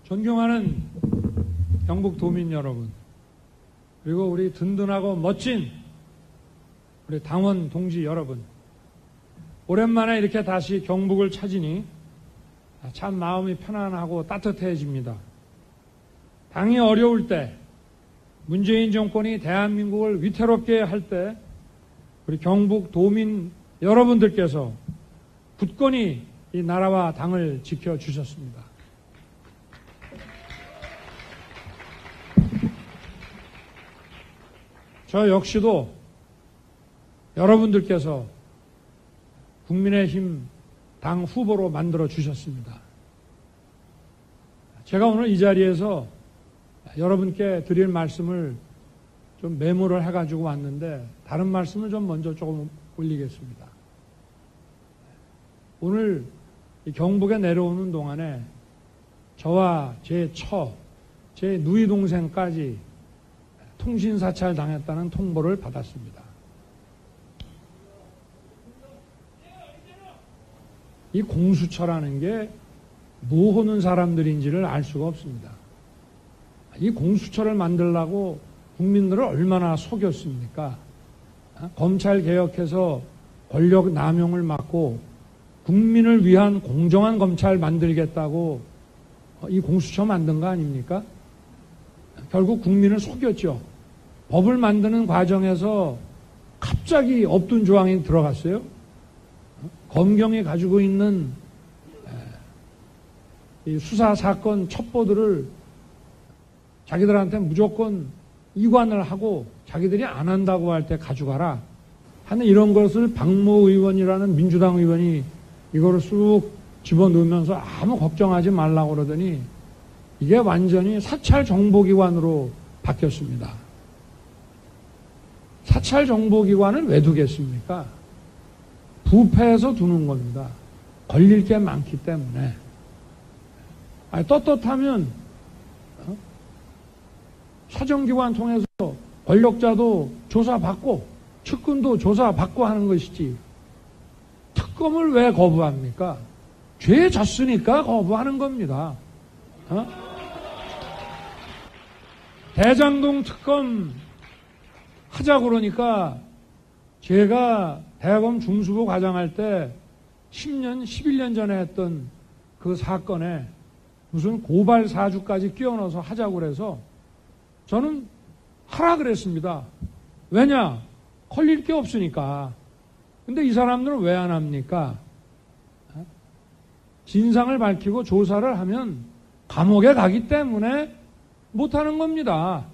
존경하는 경북도민 여러분, 그리고 우리 든든하고 멋진 우리 당원 동지 여러분, 오랜만에 이렇게 다시 경북을 찾으니 참 마음이 편안하고 따뜻해집니다. 당이 어려울 때, 문재인 정권이 대한민국을 위태롭게 할 때 우리 경북 도민 여러분들께서 굳건히 이 나라와 당을 지켜주셨습니다. 저 역시도 여러분들께서 국민의힘 당 후보로 만들어 주셨습니다. 제가 오늘 이 자리에서 여러분께 드릴 말씀을 좀 메모를 해가지고 왔는데, 다른 말씀을 좀 먼저 조금 올리겠습니다. 오늘 경북에 내려오는 동안에 저와 제 누이 동생까지 통신사찰 당했다는 통보를 받았습니다. 이 공수처라는 게 뭐 하는 사람들인지를 알 수가 없습니다. 이 공수처를 만들려고 국민들을 얼마나 속였습니까? 검찰 개혁해서 권력 남용을 막고 국민을 위한 공정한 검찰 만들겠다고 이 공수처 만든 거 아닙니까? 결국 국민을 속였죠. 법을 만드는 과정에서 갑자기 없던 조항이 들어갔어요. 검경이 가지고 있는 이 수사 사건 첩보들을 자기들한테 무조건 이관을 하고 자기들이 안 한다고 할 때 가져가라 하는 이런 것을 박모 의원이라는 민주당 의원이 이거를 쑥 집어넣으면서 아무 걱정하지 말라고 그러더니 이게 완전히 사찰 정보기관으로 바뀌었습니다. 사찰 정보기관을 왜 두겠습니까? 부패해서 두는 겁니다. 걸릴 게 많기 때문에. 떳떳하면 사정기관 통해서 권력자도 조사받고 측근도 조사받고 하는 것이지, 특검을 왜 거부합니까? 죄 졌으니까 거부하는 겁니다. 대장동 특검 하자고 그러니까 제가 대검 중수부 과장할 때 10년, 11년 전에 했던 그 사건에 무슨 고발 사주까지 끼워 넣어서 하자고 그래서 저는 하라 그랬습니다. 왜냐? 걸릴 게 없으니까. 근데 이 사람들은 왜 안 합니까? 진상을 밝히고 조사를 하면 감옥에 가기 때문에 못하는 겁니다.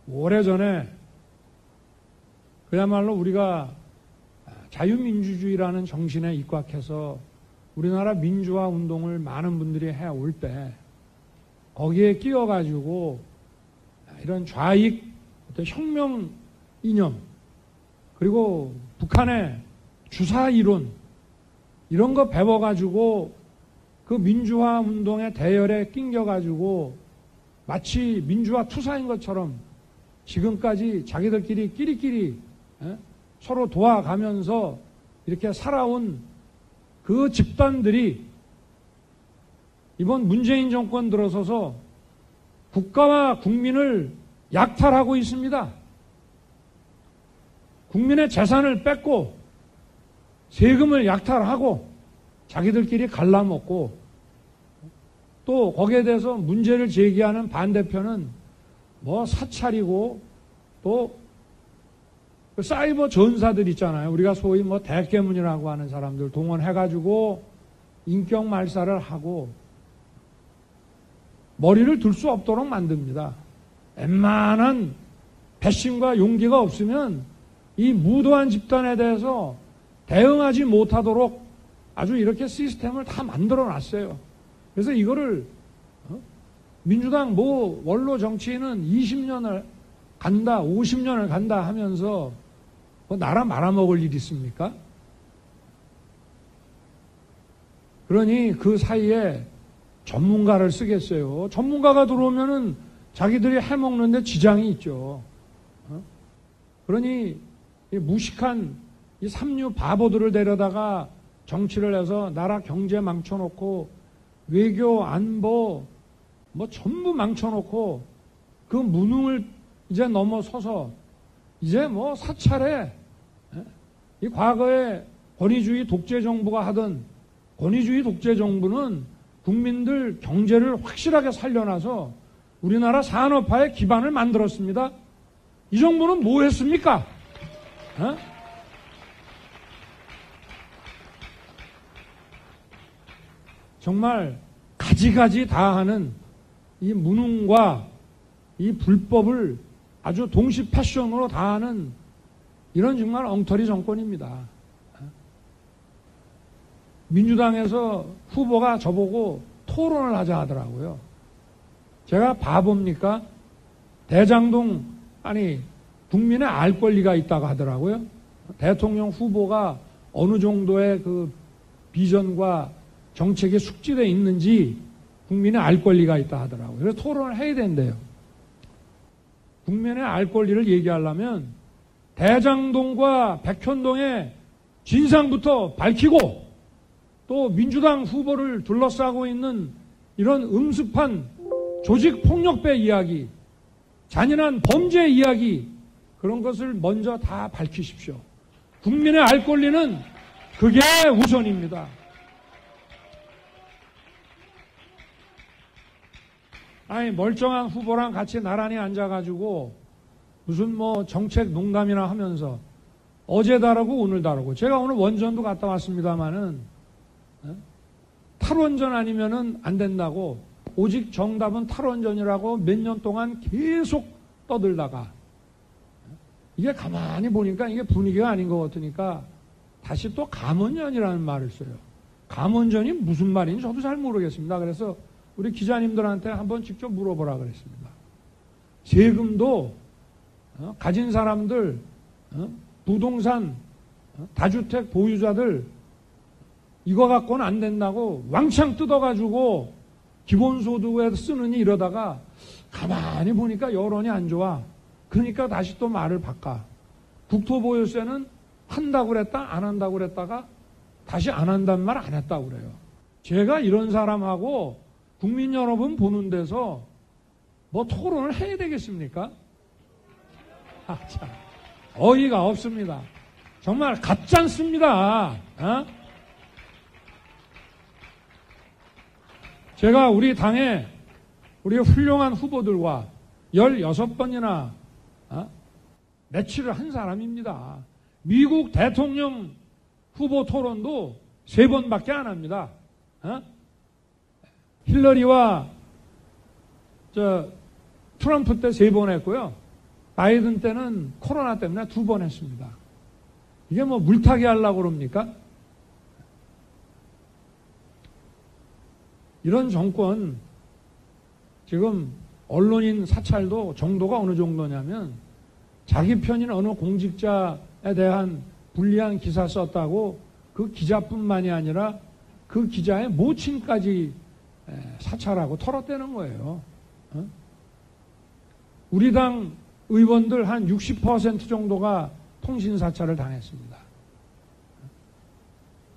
오래전에 그야말로 우리가 자유민주주의라는 정신에 입각해서 우리나라 민주화 운동을 많은 분들이 해올 때 거기에 끼어가지고 이런 좌익 어떤 혁명 이념, 그리고 북한의 주사 이론 이런 거 배워가지고 그 민주화 운동의 대열에 낑겨가지고 마치 민주화 투사인 것처럼 지금까지 자기들끼리 끼리끼리 서로 도와가면서 이렇게 살아온 그 집단들이 이번 문재인 정권 들어서서 국가와 국민을 약탈하고 있습니다. 국민의 재산을 뺏고 세금을 약탈하고 자기들끼리 갈라먹고, 또 거기에 대해서 문제를 제기하는 반대편은 뭐 사찰이고 또 그 사이버 전사들 있잖아요. 우리가 소위 뭐 대깨문이라고 하는 사람들 동원해가지고 인격 말살을 하고 머리를 들 수 없도록 만듭니다. 웬만한 배심과 용기가 없으면 이 무도한 집단에 대해서 대응하지 못하도록 아주 이렇게 시스템을 다 만들어 놨어요. 그래서 이거를 민주당 뭐 원로 정치인은 20년을 간다, 50년을 간다 하면서 뭐 나라 말아먹을 일 있습니까? 그러니 그 사이에 전문가를 쓰겠어요. 전문가가 들어오면은 자기들이 해먹는데 지장이 있죠. 그러니 이 무식한 이 삼류 바보들을 데려다가 정치를 해서 나라 경제 망쳐놓고 외교, 안보 뭐 전부 망쳐놓고 그 무능을 이제 넘어서서 이제 뭐 사찰에 이 과거에 권위주의 독재 정부가 하던 권위주의 독재 정부는 국민들 경제를 확실하게 살려놔서 우리나라 산업화의 기반을 만들었습니다. 이 정부는 뭐 했습니까? 정말 가지가지 다 하는 이 무능과 이 불법을 아주 동시 패션으로 다 하는 이런 정말 엉터리 정권입니다. 민주당에서 후보가 저보고 토론을 하자 하더라고요. 제가 바보입니까? 대장동, 아니, 국민의 알 권리가 있다고 하더라고요. 대통령 후보가 어느 정도의 그 비전과 정책에 숙지되어 있는지 국민의 알 권리가 있다 하더라고요. 그래서 토론을 해야 된대요. 국민의 알 권리를 얘기하려면 대장동과 백현동의 진상부터 밝히고 또 민주당 후보를 둘러싸고 있는 이런 음습한 조직폭력배 이야기, 잔인한 범죄 이야기, 그런 것을 먼저 다 밝히십시오. 국민의 알 권리는 그게 우선입니다. 아니, 멀쩡한 후보랑 같이 나란히 앉아가지고 무슨 뭐 정책 농담이나 하면서 어제 다르고 오늘 다르고, 제가 오늘 원전도 갔다 왔습니다마는 탈원전 아니면은 안 된다고, 오직 정답은 탈원전이라고 몇 년 동안 계속 떠들다가 이게 가만히 보니까 이게 분위기가 아닌 것 같으니까 다시 또 감원전이라는 말을 써요. 감원전이 무슨 말인지 저도 잘 모르겠습니다. 그래서 우리 기자님들한테 한번 직접 물어보라 그랬습니다. 세금도 가진 사람들, 부동산, 다주택 보유자들 이거 갖고는 안 된다고 왕창 뜯어가지고 기본소득에 쓰느니 이러다가 가만히 보니까 여론이 안 좋아. 그러니까 다시 또 말을 바꿔. 국토보유세는 한다고 그랬다 안 한다고 그랬다가 다시 안 한단 말 안 했다고 그래요. 제가 이런 사람하고 국민 여러분 보는 데서 뭐 토론을 해야 되겠습니까? 참, 어이가 없습니다. 정말 가짜않습니다. 제가 우리 당에 우리 훌륭한 후보들과 16번이나 매치를 한 사람입니다. 미국 대통령 후보 토론도 3번밖에 안 합니다. 힐러리와 트럼프 때 3번 했고요. 바이든 때는 코로나 때문에 2번 했습니다. 이게 뭐 물타기 하려고 그럽니까? 이런 정권, 지금 언론인 사찰도 정도가 어느 정도냐면 자기 편인 어느 공직자에 대한 불리한 기사 썼다고 그 기자뿐만이 아니라 그 기자의 모친까지 사찰하고 털어대는 거예요. 우리 당 의원들 한 60% 정도가 통신 사찰을 당했습니다.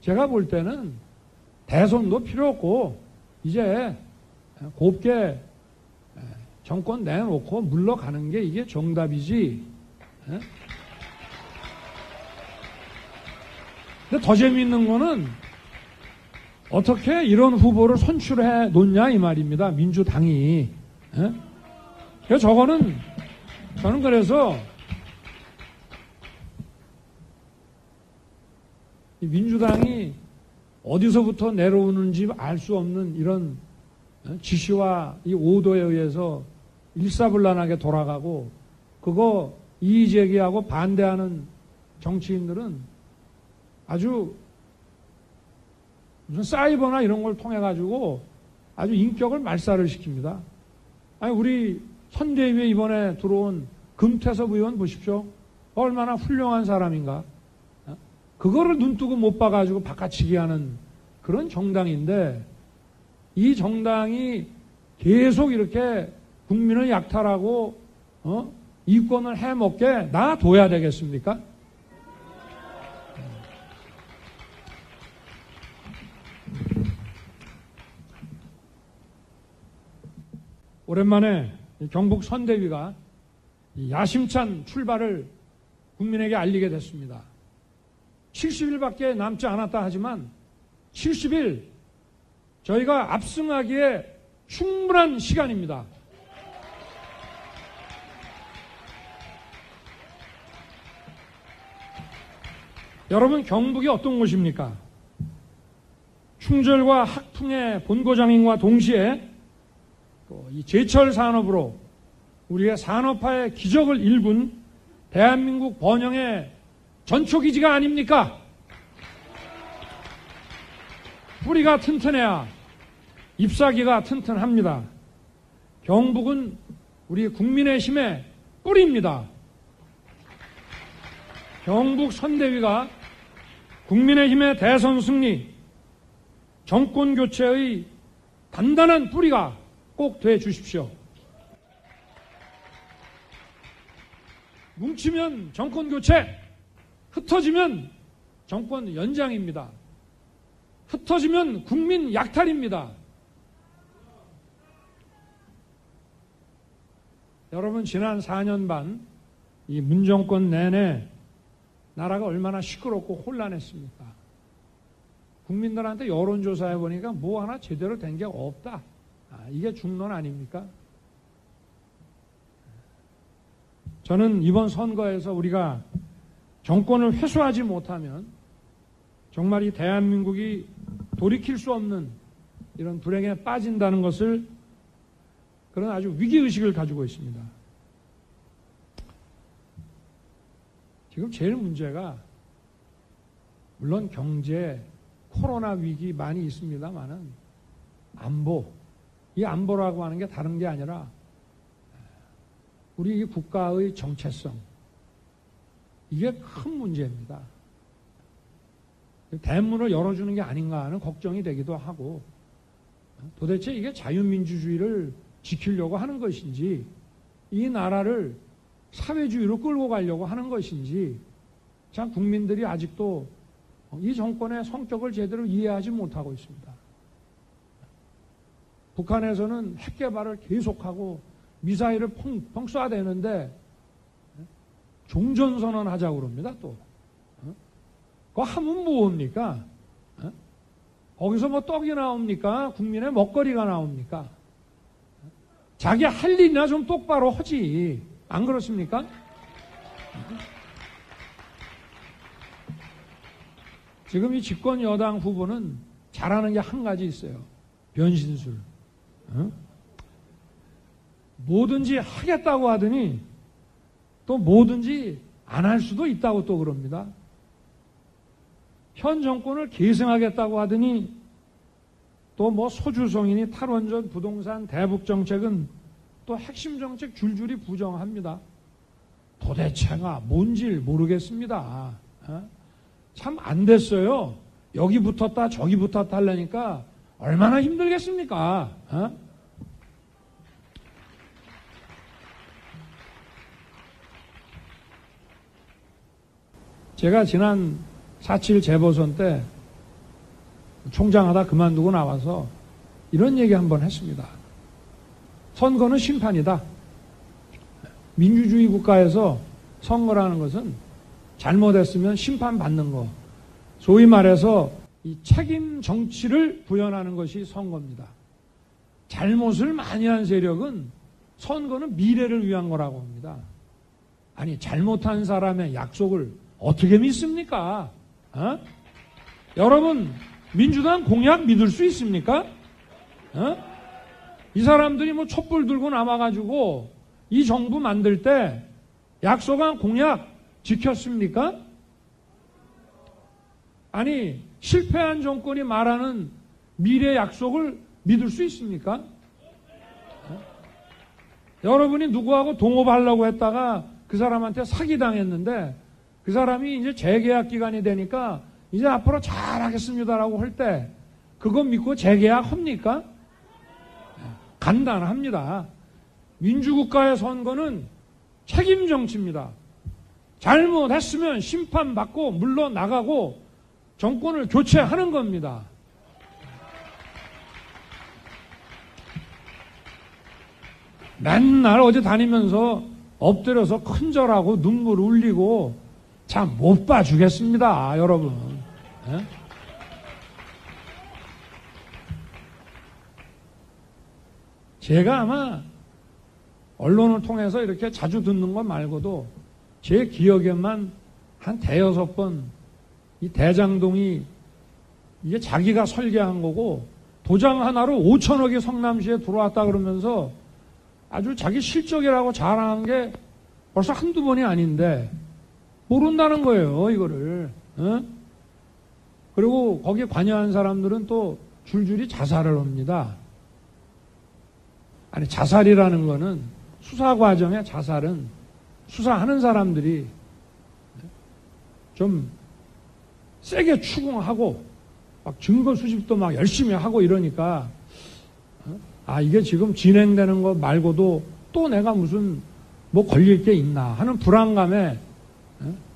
제가 볼 때는 대선도 필요 없고 이제 곱게 정권 내놓고 물러가는 게 이게 정답이지. 근데 더 재미있는 거는 어떻게 이런 후보를 선출해 놓냐 이 말입니다. 민주당이. 그래서 저는 그래서 민주당이 어디서부터 내려오는지 알 수 없는 이런 지시와 이 오도에 의해서 일사불란하게 돌아가고, 그거 이의제기하고 반대하는 정치인들은 아주 무슨 사이버나 이런 걸 통해 가지고 아주 인격을 말살을 시킵니다. 아니, 우리 선대위에 이번에 들어온 금태섭 의원 보십시오. 얼마나 훌륭한 사람인가. 그거를 눈뜨고 못 봐가지고 바꿔치기 하는 그런 정당인데, 이 정당이 계속 이렇게 국민을 약탈하고 이권을 해먹게 놔둬야 되겠습니까? 오랜만에 경북 선대위가 야심찬 출발을 국민에게 알리게 됐습니다. 70일밖에 남지 않았다 하지만 70일 저희가 압승하기에 충분한 시간입니다. 여러분, 경북이 어떤 곳입니까? 충절과 학풍의 본고장인과 동시에 또 이 제철 산업으로 우리의 산업화의 기적을 일군 대한민국 번영의 전초기지가 아닙니까? 뿌리가 튼튼해야 잎사귀가 튼튼합니다. 경북은 우리 국민의 힘의 뿌리입니다. 경북 선대위가 국민의힘의 대선 승리, 정권 교체의 단단한 뿌리가 꼭 돼 주십시오. 뭉치면 정권 교체, 흩어지면 정권 연장입니다. 흩어지면 국민 약탈입니다. 여러분, 지난 4년 반 이 문정권 내내 나라가 얼마나 시끄럽고 혼란했습니까? 국민들한테 여론조사해 보니까 뭐 하나 제대로 된 게 없다. 이게 중론 아닙니까? 저는 이번 선거에서 우리가 정권을 회수하지 못하면 정말 이 대한민국이 돌이킬 수 없는 이런 불행에 빠진다는 것을, 그런 아주 위기의식을 가지고 있습니다. 지금 제일 문제가 물론 경제, 코로나 위기 많이 있습니다만은 안보, 이 안보라고 하는 게 다른 게 아니라 우리 이 국가의 정체성, 이게 큰 문제입니다. 대문을 열어주는 게 아닌가 하는 걱정이 되기도 하고, 도대체 이게 자유민주주의를 지키려고 하는 것인지 이 나라를 사회주의로 끌고 가려고 하는 것인지 참 국민들이 아직도 이 정권의 성격을 제대로 이해하지 못하고 있습니다. 북한에서는 핵 개발을 계속하고 미사일을 펑펑 쏴대는데 종전선언 하자고 그럽니다. 또 그거 하면 뭐합니까? 거기서 뭐 떡이 나옵니까? 국민의 먹거리가 나옵니까? 자기 할 일이나 좀 똑바로 하지. 안 그렇습니까? 지금 이 집권 여당 후보는 잘하는 게 한 가지 있어요. 변신술. 뭐든지 하겠다고 하더니 또 뭐든지 안 할 수도 있다고 또 그럽니다. 현 정권을 계승하겠다고 하더니 또 뭐 소주성이니 탈원전, 부동산, 대북 정책은 또 핵심 정책 줄줄이 부정합니다. 도대체가 뭔지 모르겠습니다. 참 안 됐어요. 여기 붙었다 저기 붙었다 하려니까 얼마나 힘들겠습니까? 제가 지난 4.7 재보선 때 총장하다 그만두고 나와서 이런 얘기 한번 했습니다. 선거는 심판이다. 민주주의 국가에서 선거라는 것은 잘못했으면 심판받는 거, 소위 말해서 이 책임 정치를 구현하는 것이 선거입니다. 잘못을 많이 한 세력은 선거는 미래를 위한 거라고 합니다. 아니, 잘못한 사람의 약속을 어떻게 믿습니까? 여러분, 민주당 공약 믿을 수 있습니까? 이 사람들이 뭐 촛불 들고 남아가지고 이 정부 만들 때 약속한 공약 지켰습니까? 아니, 실패한 정권이 말하는 미래 약속을 믿을 수 있습니까? 여러분이 누구하고 동업하려고 했다가 그 사람한테 사기당했는데 그 사람이 이제 재계약 기간이 되니까 이제 앞으로 잘하겠습니다라고 할 때 그거 믿고 재계약 합니까? 간단합니다. 민주국가의 선거는 책임 정치입니다. 잘못했으면 심판받고 물러나가고 정권을 교체하는 겁니다. 맨날 어디 다니면서 엎드려서 큰절하고 눈물 흘리고 참 못 봐주겠습니다, 여러분. 예? 제가 아마 언론을 통해서 이렇게 자주 듣는 것 말고도 제 기억에만 한 대여섯 번 이 대장동이 이게 자기가 설계한 거고 도장 하나로 5천억이 성남시에 들어왔다 그러면서 아주 자기 실적이라고 자랑한 게 벌써 한두 번이 아닌데 모른다는 거예요, 이거를. 어? 그리고 거기에 관여한 사람들은 또 줄줄이 자살을 합니다. 아니, 자살이라는 거는 수사 과정의 자살은 수사하는 사람들이 좀 세게 추궁하고 막 증거 수집도 막 열심히 하고 이러니까 이게 지금 진행되는 것 말고도 또 내가 무슨 뭐 걸릴 게 있나 하는 불안감에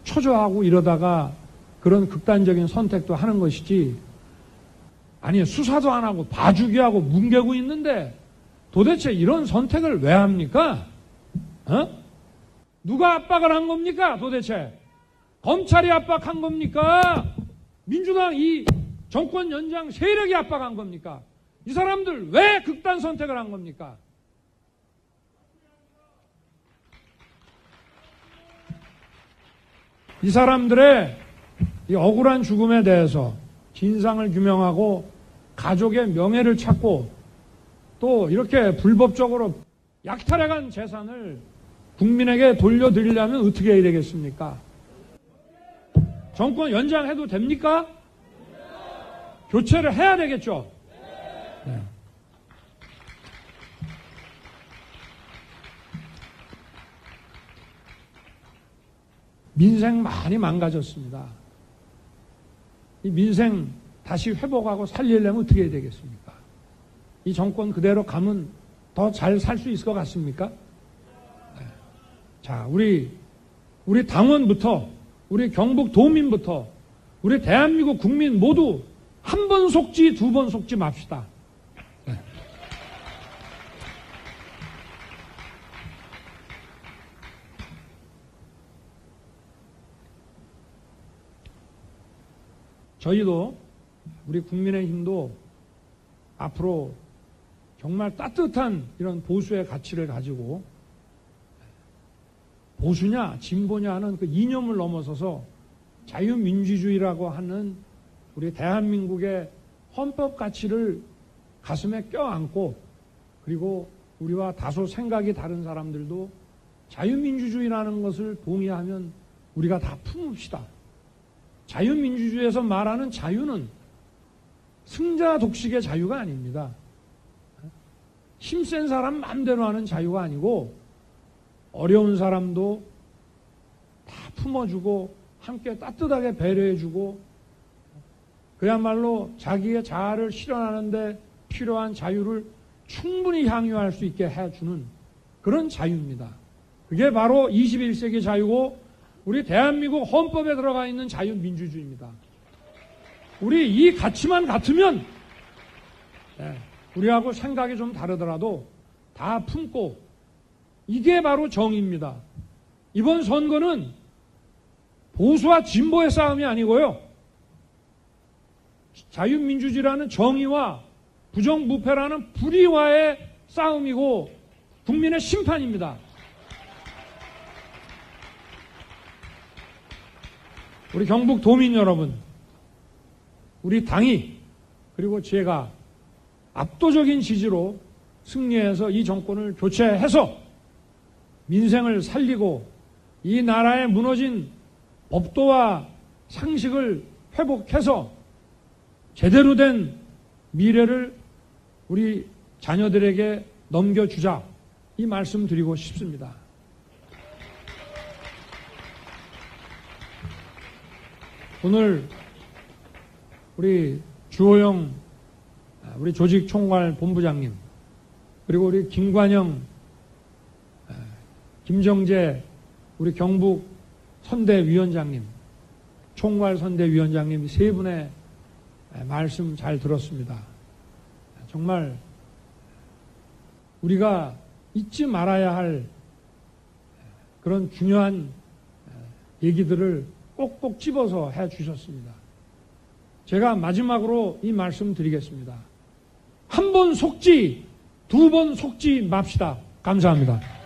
초조하고 이러다가 그런 극단적인 선택도 하는 것이지, 아니 수사도 안 하고 봐주기 하고 뭉개고 있는데 도대체 이런 선택을 왜 합니까? 누가 압박을 한 겁니까 도대체? 검찰이 압박한 겁니까? 민주당 이 정권 연장 세력이 압박한 겁니까? 이 사람들 왜 극단 선택을 한 겁니까? 이 사람들의 이 억울한 죽음에 대해서 진상을 규명하고 가족의 명예를 찾고 또 이렇게 불법적으로 약탈해간 재산을 국민에게 돌려드리려면 어떻게 해야 되겠습니까? 정권 연장해도 됩니까? 교체를 해야 되겠죠? 네. 민생 많이 망가졌습니다. 이 민생 다시 회복하고 살리려면 어떻게 해야 되겠습니까? 이 정권 그대로 가면 더 잘 살 수 있을 것 같습니까? 네. 자, 우리 당원부터, 우리 경북 도민부터, 우리 대한민국 국민 모두 한 번 속지, 두 번 속지 맙시다. 네. 저희도, 우리 국민의힘도 앞으로 정말 따뜻한 이런 보수의 가치를 가지고 보수냐 진보냐 하는 그 이념을 넘어서서 자유민주주의라고 하는 우리 대한민국의 헌법 가치를 가슴에 껴안고, 그리고 우리와 다소 생각이 다른 사람들도 자유민주주의라는 것을 동의하면 우리가 다 품읍시다. 자유민주주의에서 말하는 자유는 승자 독식의 자유가 아닙니다. 힘센 사람 마음대로 하는 자유가 아니고 어려운 사람도 다 품어주고 함께 따뜻하게 배려해주고 그야말로 자기의 자아를 실현하는데 필요한 자유를 충분히 향유할 수 있게 해주는 그런 자유입니다. 그게 바로 21세기 자유고 우리 대한민국 헌법에 들어가 있는 자유민주주의입니다. 우리 이 가치만 같으면 우리하고 생각이 좀 다르더라도 다 품고, 이게 바로 정의입니다. 이번 선거는 보수와 진보의 싸움이 아니고요, 자유민주주의라는 정의와 부정부패라는 불의와의 싸움이고 국민의 심판입니다. 우리 경북 도민 여러분, 우리 당이 그리고 제가 압도적인 지지로 승리해서 이 정권을 교체해서 민생을 살리고 이 나라의 무너진 법도와 상식을 회복해서 제대로 된 미래를 우리 자녀들에게 넘겨주자, 이 말씀 드리고 싶습니다. 오늘 우리 주호영 우리 조직총괄 본부장님, 그리고 우리 김관영, 김정재 우리 경북 선대위원장님, 총괄 선대위원장님 세 분의 말씀 잘 들었습니다. 정말 우리가 잊지 말아야 할 그런 중요한 얘기들을 꼭꼭 집어서 해 주셨습니다. 제가 마지막으로 이 말씀 드리겠습니다. 한 번 속지, 두 번 속지 맙시다. 감사합니다.